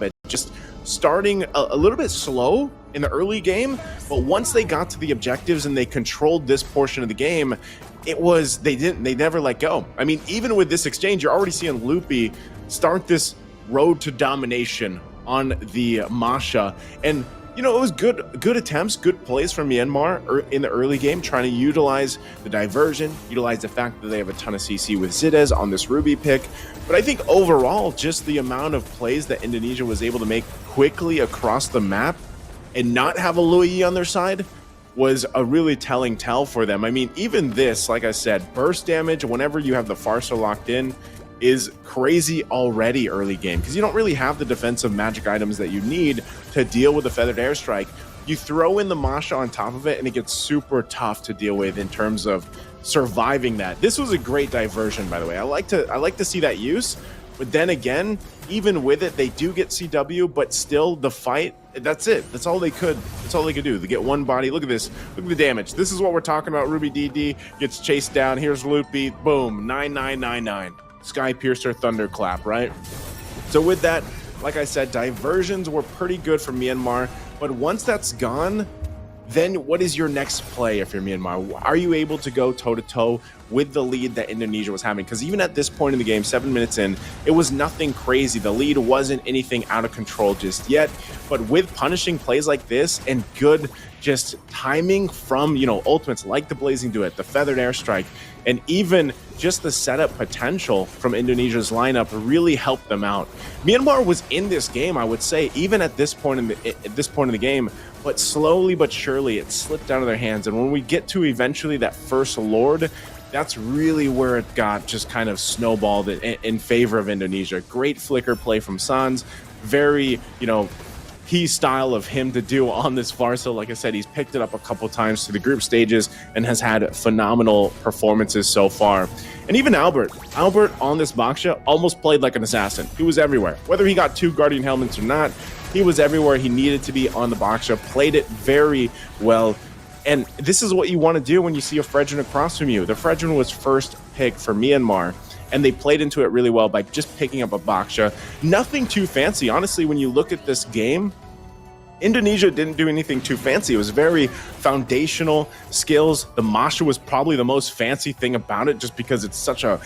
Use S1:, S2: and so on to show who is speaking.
S1: at just starting a little bit slow in the early game, but once they got to the objectives and they controlled this portion of the game, they never let go. I mean, even with this exchange, you're already seeing Loopy start this road to domination on the Masha, and you know, it was good attempts, good plays from Myanmar in the early game, trying to utilize the diversion, utilize the fact that they have a ton of CC with Zidez on this Ruby pick. But I think overall, just the amount of plays that Indonesia was able to make quickly across the map and not have a Lui on their side was a really telling tell for them. I mean, even this, like I said, burst damage, whenever you have the Farsa locked in, is crazy already early game, because you don't really have the defensive magic items that you need to deal with the feathered airstrike. You throw in the Masha on top of it and it gets super tough to deal with in terms of surviving that. This was a great diversion, by the way. I like to see that use, but then again, even with it, they do get CW, but still the fight, that's it. That's all they could do. They get one body. Look at this. Look at the damage. This is what we're talking about. Ruby DD gets chased down. Here's Loopy. Boom. 9999. Sky Piercer Thunderclap, right? So with that, like I said, diversions were pretty good for Myanmar, but once that's gone, then what is your next play if you're Myanmar? Are you able to go toe-to-toe with the lead that Indonesia was having? Because even at this point in the game, 7 minutes in, it was nothing crazy. The lead wasn't anything out of control just yet, but with punishing plays like this and good just timing from, you know, ultimates like the Blazing Duet, the Feathered Airstrike, and even just the setup potential from Indonesia's lineup really helped them out. Myanmar was in this game, I would say, even at this point in the game, but slowly but surely it slipped out of their hands. And when we get to eventually that first Lord, that's really where it got just kind of snowballed in favor of Indonesia. Great flicker play from Sans, very, you know, key style of him to do on this Farsa. Like I said, he's picked it up a couple times to the group stages and has had phenomenal performances so far. And even Albert on this Baksha almost played like an assassin. He was everywhere. Whether he got 2 Guardian helmets or not, he was everywhere he needed to be on the Baksha, played it very well. And this is what you want to do when you see a Fredrin across from you. The Fredrin was first pick for Myanmar, and they played into it really well by just picking up a Baksha. Nothing too fancy. Honestly, when you look at this game, Indonesia didn't do anything too fancy. It was very foundational skills. The Masha was probably the most fancy thing about it, just because it's such a